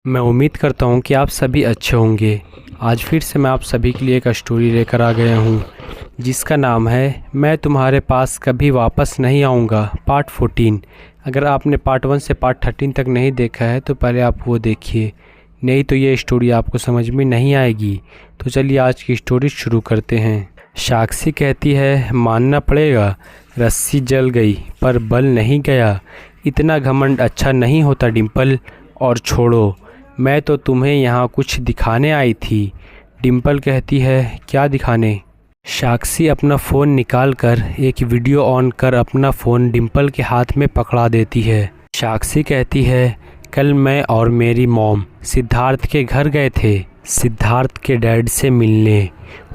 मैं उम्मीद करता हूँ कि आप सभी अच्छे होंगे। आज फिर से मैं आप सभी के लिए एक स्टोरी लेकर आ गया हूँ जिसका नाम है मैं तुम्हारे पास कभी वापस नहीं आऊँगा पार्ट 14। अगर आपने पार्ट 1 से पार्ट 13 तक नहीं देखा है तो पहले आप वो देखिए, नहीं तो ये स्टोरी आपको समझ में नहीं आएगी। तो चलिए आज की स्टोरी शुरू करते हैं। साक्षी कहती है मानना पड़ेगा, रस्सी जल गई पर बल नहीं गया। इतना घमंड अच्छा नहीं होता डिम्पल, और छोड़ो, मैं तो तुम्हें यहाँ कुछ दिखाने आई थी। डिम्पल कहती है क्या दिखाने? साक्षी अपना फ़ोन निकाल कर एक वीडियो ऑन कर अपना फ़ोन डिम्पल के हाथ में पकड़ा देती है। साक्षी कहती है कल मैं और मेरी मॉम सिद्धार्थ के घर गए थे, सिद्धार्थ के डैड से मिलने।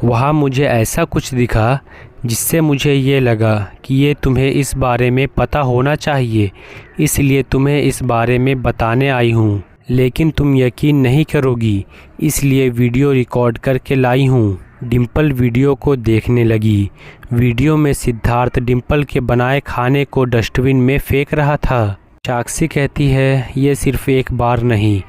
वहाँ मुझे ऐसा कुछ दिखा जिससे मुझे ये लगा कि ये तुम्हें इस बारे में पता होना चाहिए, इसलिए तुम्हें इस बारे में बताने आई हूँ। लेकिन तुम यकीन नहीं करोगी, इसलिए वीडियो रिकॉर्ड करके लाई हूँ। डिम्पल वीडियो को देखने लगी। वीडियो में सिद्धार्थ डिम्पल के बनाए खाने को डस्टबिन में फेंक रहा था। साक्षी कहती है ये सिर्फ एक बार नहीं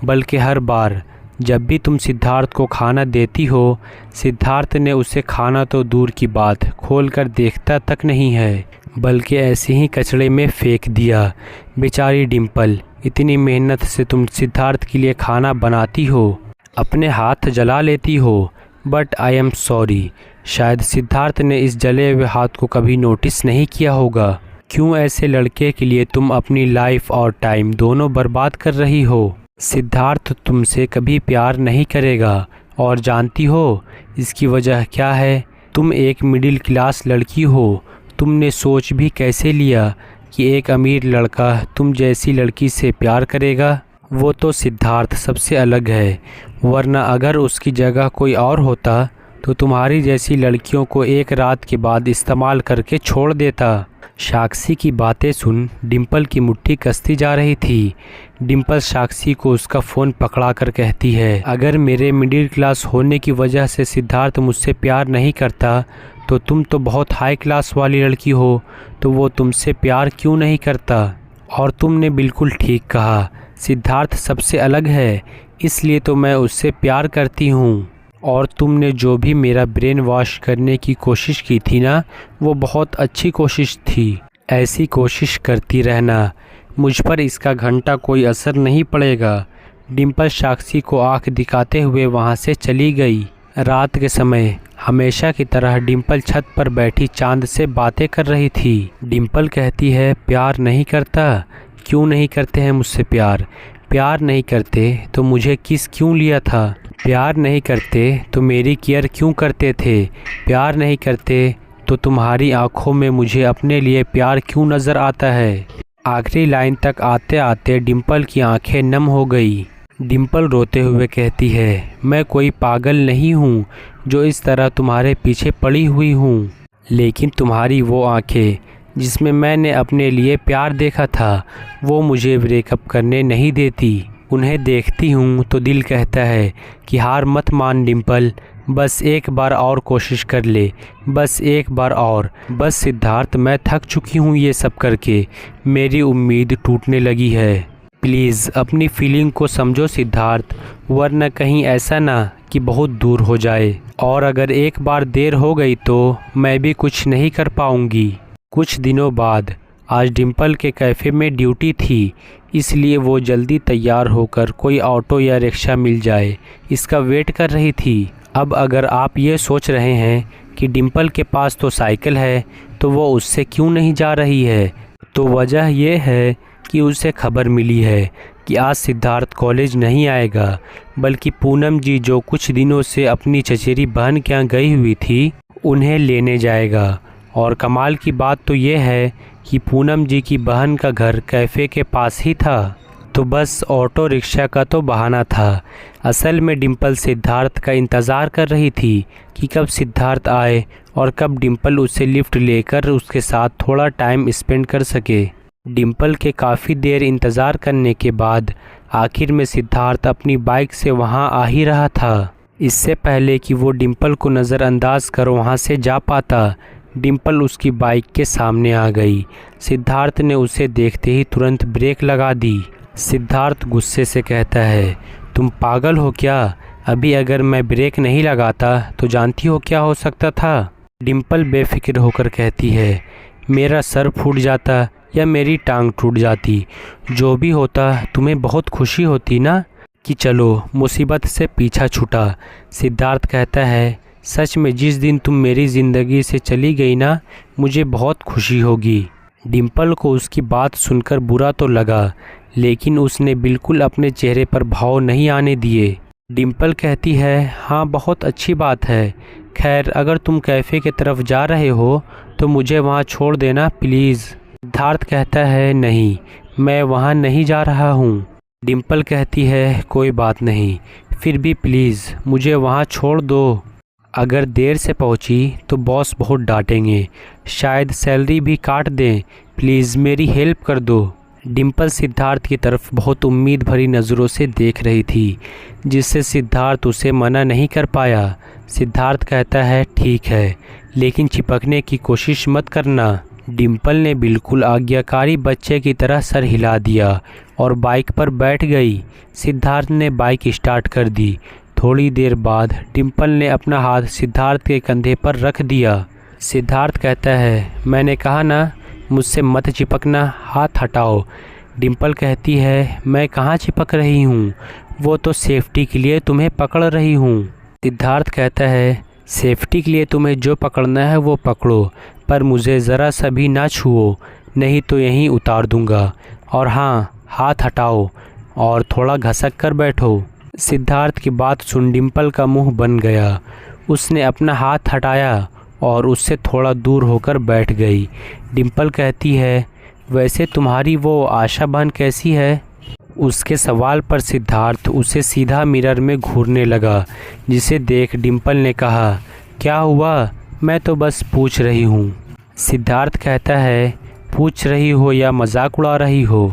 बल्कि हर बार जब भी तुम सिद्धार्थ को खाना देती हो, सिद्धार्थ ने उसे खाना तो दूर की बात खोल कर देखता तक नहीं है बल्कि ऐसे ही कचड़े में फेंक दिया। बेचारी डिम्पल, इतनी मेहनत से तुम सिद्धार्थ के लिए खाना बनाती हो, अपने हाथ जला लेती हो, बट आई एम सॉरी। शायद सिद्धार्थ ने इस जले हुए हाथ को कभी नोटिस नहीं किया होगा। क्यों ऐसे लड़के के लिए तुम अपनी लाइफ और टाइम दोनों बर्बाद कर रही हो? सिद्धार्थ तुमसे कभी प्यार नहीं करेगा, और जानती हो इसकी वजह क्या है? तुम एक मिडिल क्लास लड़की हो। तुमने सोच भी कैसे लिया कि एक अमीर लड़का तुम जैसी लड़की से प्यार करेगा? वो तो सिद्धार्थ सबसे अलग है, वरना अगर उसकी जगह कोई और होता तो तुम्हारी जैसी लड़कियों को एक रात के बाद इस्तेमाल करके छोड़ देता। साक्षी की बातें सुन डिम्पल की मुट्ठी कसती जा रही थी। डिम्पल साक्षी को उसका फ़ोन पकड़ा कर कहती है अगर मेरे मिडिल क्लास होने की वजह से सिद्धार्थ मुझसे प्यार नहीं करता तो तुम तो बहुत हाई क्लास वाली लड़की हो, तो वो तुमसे प्यार क्यों नहीं करता? और तुमने बिल्कुल ठीक कहा, सिद्धार्थ सबसे अलग है, इसलिए तो मैं उससे प्यार करती हूँ। और तुमने जो भी मेरा ब्रेन वॉश करने की कोशिश की थी ना, वो बहुत अच्छी कोशिश थी। ऐसी कोशिश करती रहना, मुझ पर इसका घंटा कोई असर नहीं पड़ेगा। डिम्पल साक्षी को आंख दिखाते हुए वहाँ से चली गई। रात के समय हमेशा की तरह डिम्पल छत पर बैठी चांद से बातें कर रही थी। डिम्पल कहती है प्यार नहीं करता? क्यों नहीं करते हैं मुझसे प्यार? प्यार नहीं करते तो मुझे किस क्यों लिया था? प्यार नहीं करते तो मेरी केयर क्यों करते थे? प्यार नहीं करते तो तुम्हारी आंखों में मुझे अपने लिए प्यार क्यों नज़र आता है? आखिरी लाइन तक आते आते डिम्पल की आंखें नम हो गई। डिम्पल रोते हुए कहती है मैं कोई पागल नहीं हूँ जो इस तरह तुम्हारे पीछे पड़ी हुई हूँ, लेकिन तुम्हारी वो आंखें जिसमें मैंने अपने लिए प्यार देखा था, वो मुझे ब्रेकअप करने नहीं देती। उन्हें देखती हूँ तो दिल कहता है कि हार मत मान डिम्पल, बस एक बार और कोशिश कर ले, बस एक बार और। बस सिद्धार्थ, मैं थक चुकी हूँ ये सब करके, मेरी उम्मीद टूटने लगी है। प्लीज़ अपनी फीलिंग को समझो सिद्धार्थ, वरना कहीं ऐसा ना कि बहुत दूर हो जाए, और अगर एक बार देर हो गई तो मैं भी कुछ नहीं कर पाऊँगी। कुछ दिनों बाद आज डिम्पल के कैफ़े में ड्यूटी थी, इसलिए वो जल्दी तैयार होकर कोई ऑटो या रिक्शा मिल जाए इसका वेट कर रही थी। अब अगर आप ये सोच रहे हैं कि डिम्पल के पास तो साइकिल है तो वो उससे क्यों नहीं जा रही है, तो वजह यह है कि उसे खबर मिली है कि आज सिद्धार्थ कॉलेज नहीं आएगा, बल्कि पूनम जी जो कुछ दिनों से अपनी चचेरी बहन के यहाँ गई हुई थी उन्हें लेने जाएगा। और कमाल की बात तो ये है कि पूनम जी की बहन का घर कैफ़े के पास ही था, तो बस ऑटो रिक्शा का तो बहाना था। असल में डिम्पल सिद्धार्थ का इंतज़ार कर रही थी कि कब सिद्धार्थ आए और कब डिम्पल उसे लिफ्ट लेकर उसके साथ थोड़ा टाइम स्पेंड कर सके। डिम्पल के काफ़ी देर इंतज़ार करने के बाद आखिर में सिद्धार्थ अपनी बाइक से वहां आ ही रहा था। इससे पहले कि वो डिम्पल को नज़रअंदाज कर वहां से जा पाता, डिम्पल उसकी बाइक के सामने आ गई। सिद्धार्थ ने उसे देखते ही तुरंत ब्रेक लगा दी। सिद्धार्थ गुस्से से कहता है, तुम पागल हो क्या? अभी अगर मैं ब्रेक नहीं लगाता तो जानती हो क्या हो सकता था? डिम्पल बेफिक्र होकर कहती है, मेरा सर फूट जाता या मेरी टांग टूट जाती, जो भी होता तुम्हें बहुत खुशी होती ना कि चलो मुसीबत से पीछा छूटा। सिद्धार्थ कहता है, सच में जिस दिन तुम मेरी ज़िंदगी से चली गई ना, मुझे बहुत खुशी होगी। डिम्पल को उसकी बात सुनकर बुरा तो लगा, लेकिन उसने बिल्कुल अपने चेहरे पर भाव नहीं आने दिए। डिम्पल कहती है, हाँ बहुत अच्छी बात है। खैर अगर तुम कैफ़े की तरफ जा रहे हो तो मुझे वहाँ छोड़ देना प्लीज़। सिद्धार्थ कहता है, नहीं मैं वहाँ नहीं जा रहा हूँ। डिम्पल कहती है, कोई बात नहीं, फिर भी प्लीज़ मुझे वहाँ छोड़ दो। अगर देर से पहुँची तो बॉस बहुत डांटेंगे, शायद सैलरी भी काट दें, प्लीज़ मेरी हेल्प कर दो। डिम्पल सिद्धार्थ की तरफ बहुत उम्मीद भरी नज़रों से देख रही थी, जिससे सिद्धार्थ उसे मना नहीं कर पाया। सिद्धार्थ कहता है, ठीक है, लेकिन चिपकने की कोशिश मत करना। डिम्पल ने बिल्कुल आज्ञाकारी बच्चे की तरह सर हिला दिया और बाइक पर बैठ गई। सिद्धार्थ ने बाइक स्टार्ट कर दी। थोड़ी देर बाद डिम्पल ने अपना हाथ सिद्धार्थ के कंधे पर रख दिया। सिद्धार्थ कहता है, मैंने कहा ना मुझसे मत चिपकना, हाथ हटाओ। डिम्पल कहती है, मैं कहाँ चिपक रही हूँ, वो तो सेफ्टी के लिए तुम्हें पकड़ रही हूँ। सिद्धार्थ कहता है, सेफ्टी के लिए तुम्हें जो पकड़ना है वो पकड़ो, पर मुझे ज़रा सा भी ना छुओ, नहीं तो यहीं उतार दूँगा। और हाँ, हाथ हटाओ और थोड़ा घसक कर बैठो। सिद्धार्थ की बात सुन डिम्पल का मुंह बन गया। उसने अपना हाथ हटाया और उससे थोड़ा दूर होकर बैठ गई। डिम्पल कहती है, वैसे तुम्हारी वो आशा बहन कैसी है? उसके सवाल पर सिद्धार्थ उसे सीधा मिरर में घूरने लगा, जिसे देख डिम्पल ने कहा, क्या हुआ? मैं तो बस पूछ रही हूँ। सिद्धार्थ कहता है, पूछ रही हो या मजाक उड़ा रही हो?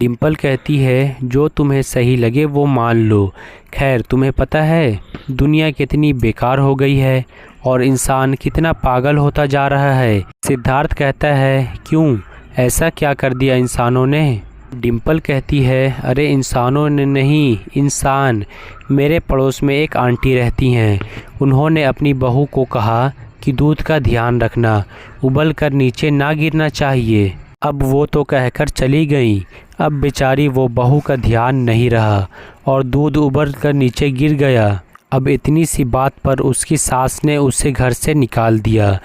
डिम्पल कहती है, जो तुम्हें सही लगे वो मान लो। खैर तुम्हें पता है दुनिया कितनी बेकार हो गई है और इंसान कितना पागल होता जा रहा है। सिद्धार्थ कहता है, क्यों, ऐसा क्या कर दिया इंसानों ने? डिम्पल कहती है, अरे इंसानों ने नहीं, इंसान। मेरे पड़ोस में एक आंटी रहती हैं, उन्होंने अपनी बहू को कहा कि दूध का ध्यान रखना, उबल कर नीचे ना गिरना चाहिए। अब वो तो कहकर चली गई। अब बेचारी वो बहू का ध्यान नहीं रहा और दूध उबल कर नीचे गिर गया। अब इतनी सी बात पर उसकी सास ने उसे घर से निकाल दिया।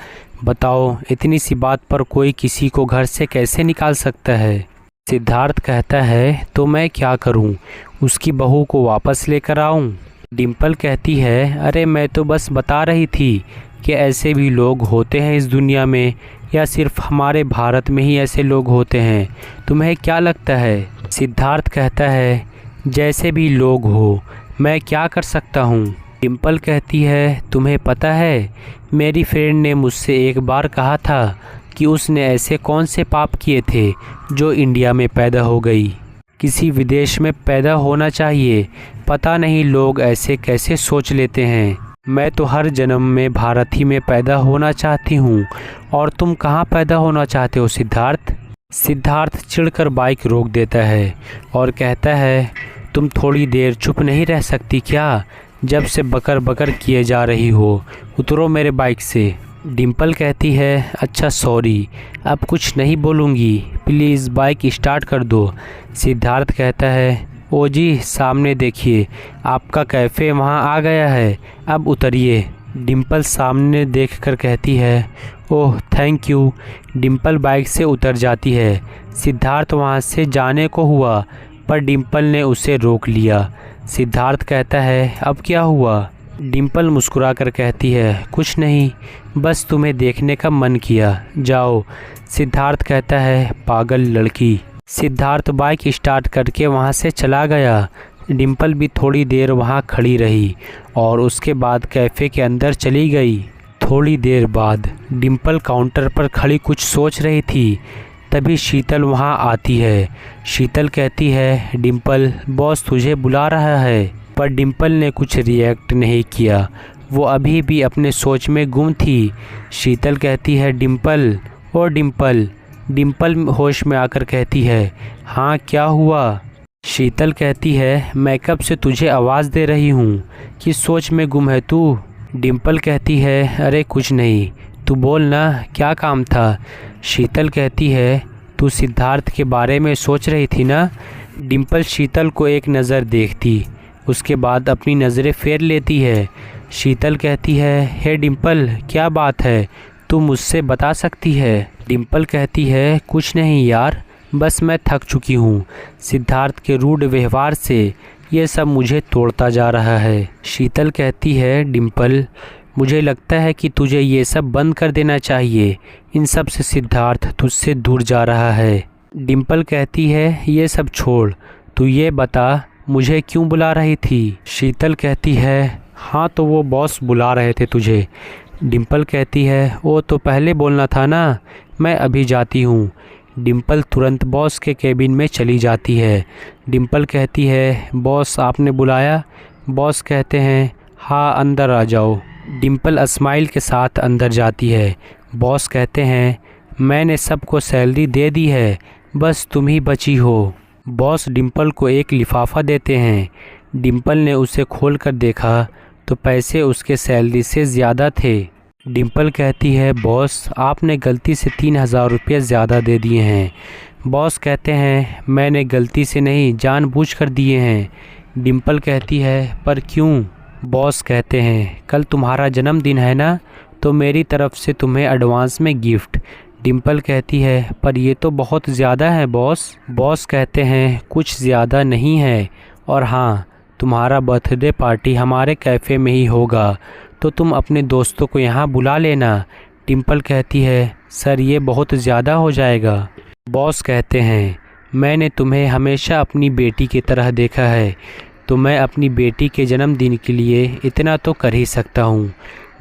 बताओ, इतनी सी बात पर कोई किसी को घर से कैसे निकाल सकता है? सिद्धार्थ कहता है, तो मैं क्या करूं? उसकी बहू को वापस लेकर आऊं? डिम्पल कहती है, अरे मैं तो बस बता रही थी कि ऐसे भी लोग होते हैं इस दुनिया में, या सिर्फ हमारे भारत में ही ऐसे लोग होते हैं? तुम्हें क्या लगता है? सिद्धार्थ कहता है, जैसे भी लोग हो, मैं क्या कर सकता हूँ? डिम्पल कहती है, तुम्हें पता है मेरी फ्रेंड ने मुझसे एक बार कहा था कि उसने ऐसे कौन से पाप किए थे जो इंडिया में पैदा हो गई, किसी विदेश में पैदा होना चाहिए। पता नहीं लोग ऐसे कैसे सोच लेते हैं। मैं तो हर जन्म में भारत ही में पैदा होना चाहती हूँ। और तुम कहाँ पैदा होना चाहते हो सिद्धार्थ? सिद्धार्थ चिढ़कर बाइक रोक देता है और कहता है, तुम थोड़ी देर चुप नहीं रह सकती क्या? जब से बकर बकर किए जा रही हो, उतरो मेरे बाइक से। डिम्पल कहती है, अच्छा सॉरी, अब कुछ नहीं बोलूँगी, प्लीज़ बाइक स्टार्ट कर दो। सिद्धार्थ कहता है, ओ जी सामने देखिए, आपका कैफ़े वहाँ आ गया है, अब उतरिए। डिम्पल सामने देखकर कहती है, oh thank you. Dimple bike से उतर जाती है। सिद्धार्थ वहाँ से जाने को हुआ, पर डिम्पल ने उसे रोक लिया। सिद्धार्थ कहता है, अब क्या हुआ? डिम्पल मुस्कुराकर कहती है, कुछ नहीं, बस तुम्हें देखने का मन किया, जाओ। सिद्धार्थ कहता है, पागल लड़की। सिद्धार्थ बाइक स्टार्ट करके वहाँ से चला गया। डिम्पल भी थोड़ी देर वहाँ खड़ी रही और उसके बाद कैफ़े के अंदर चली गई। थोड़ी देर बाद डिम्पल काउंटर पर खड़ी कुछ सोच रही थी, तभी शीतल वहाँ आती है। शीतल कहती है, डिम्पल बॉस तुझे बुला रहा है। पर डिम्पल ने कुछ रिएक्ट नहीं किया, वो अभी भी अपने सोच में गुम थी। शीतल कहती है, डिम्पल, ओ डिम्पल। डिम्पल होश में आकर कहती है, हाँ क्या हुआ? शीतल कहती है, मैं कब से तुझे आवाज़ दे रही हूँ, किस सोच में गुम है तू। डिम्पल कहती है, अरे कुछ नहीं, तू बोल ना, क्या काम था। शीतल कहती है, तू सिद्धार्थ के बारे में सोच रही थी ना। डिम्पल शीतल को एक नज़र देखती, उसके बाद अपनी नज़रें फेर लेती है। शीतल कहती है, हे डिम्पल, क्या बात है, तू मुझसे बता सकती है। डिम्पल कहती है, कुछ नहीं यार, बस मैं थक चुकी हूँ। सिद्धार्थ के रूड व्यवहार से ये सब मुझे तोड़ता जा रहा है। शीतल कहती है, डिम्पल, मुझे लगता है कि तुझे ये सब बंद कर देना चाहिए, इन सब से सिद्धार्थ तुझसे दूर जा रहा है। डिम्पल कहती है, ये सब छोड़, तू ये बता मुझे क्यों बुला रही थी। शीतल कहती है, हाँ तो वो बॉस बुला रहे थे तुझे। डिम्पल कहती है, वो तो पहले बोलना था ना, मैं अभी जाती हूँ। डिम्पल तुरंत बॉस के केबिन में चली जाती है। डिम्पल कहती है, बॉस आपने बुलाया। बॉस कहते हैं, हाँ अंदर आ जाओ। डिम्पल स्माइल के साथ अंदर जाती है। बॉस कहते हैं, मैंने सबको सैलरी दे दी है, बस तुम ही बची हो। बॉस डिम्पल को एक लिफाफा देते हैं। डिम्पल ने उसे खोलकर देखा तो पैसे उसके सैलरी से ज़्यादा थे। डिम्पल कहती है, बॉस आपने गलती से 3,000 रुपये ज़्यादा दे दिए हैं। बॉस कहते हैं, मैंने गलती से नहीं, जानबूझकर दिए हैं। डिम्पल कहती है, पर क्यों। बॉस कहते हैं, कल तुम्हारा जन्मदिन है ना, तो मेरी तरफ से तुम्हें एडवांस में गिफ्ट। डिम्पल कहती है, पर ये तो बहुत ज़्यादा है बॉस। बॉस कहते हैं, कुछ ज़्यादा नहीं है, और हाँ, तुम्हारा बर्थडे पार्टी हमारे कैफ़े में ही होगा, तो तुम अपने दोस्तों को यहाँ बुला लेना। डिम्पल कहती है, सर ये बहुत ज़्यादा हो जाएगा। बॉस कहते हैं, मैंने तुम्हें हमेशा अपनी बेटी की तरह देखा है, तो मैं अपनी बेटी के जन्मदिन के लिए इतना तो कर ही सकता हूँ।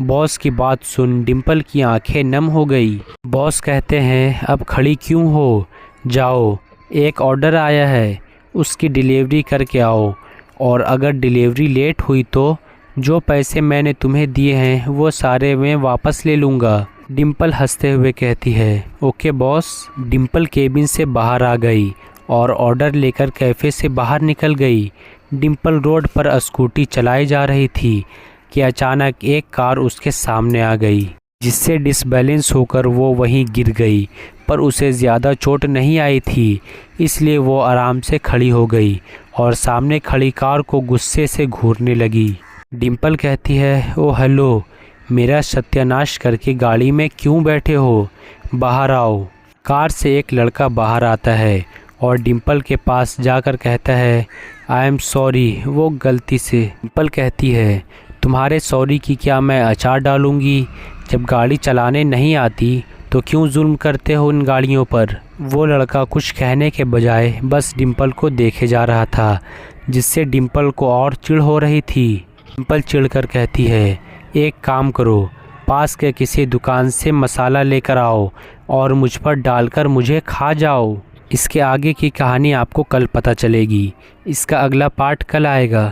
बॉस की बात सुन डिम्पल की आंखें नम हो गई। बॉस कहते हैं, अब खड़ी क्यों हो, जाओ, एक ऑर्डर आया है, उसकी डिलीवरी करके आओ, और अगर डिलीवरी लेट हुई तो जो पैसे मैंने तुम्हें दिए हैं वो सारे मैं वापस ले लूँगा। डिम्पल हंसते हुए कहती है, ओके बॉस। डिम्पल केबिन से बाहर आ गई और ऑर्डर लेकर कैफ़े से बाहर निकल गई। डिम्पल रोड पर स्कूटी चलाई जा रही थी कि अचानक एक कार उसके सामने आ गई, जिससे डिसबैलेंस होकर वो वहीं गिर गई, पर उसे ज़्यादा चोट नहीं आई थी, इसलिए वो आराम से खड़ी हो गई और सामने खड़ी कार को गुस्से से घूरने लगी। डिम्पल कहती है, ओ हेलो, मेरा सत्यानाश करके गाड़ी में क्यों बैठे हो, बाहर आओ। कार से एक लड़का बाहर आता है और डिम्पल के पास जाकर कहता है, आई एम सॉरी, वो गलती से। डिम्पल कहती है, तुम्हारे सॉरी की क्या मैं अचार डालूँगी, जब गाड़ी चलाने नहीं आती तो क्यों जुल्म करते हो इन गाड़ियों पर। वो लड़का कुछ कहने के बजाय बस डिम्पल को देखे जा रहा था, जिससे डिम्पल को और चिढ़ हो रही थी। डिम्पल चिढ़कर कहती है, एक काम करो, पास के किसी दुकान से मसाला लेकर आओ और मुझ पर डालकर मुझे खा जाओ। इसके आगे की कहानी आपको कल पता चलेगी। इसका अगला पार्ट कल आएगा।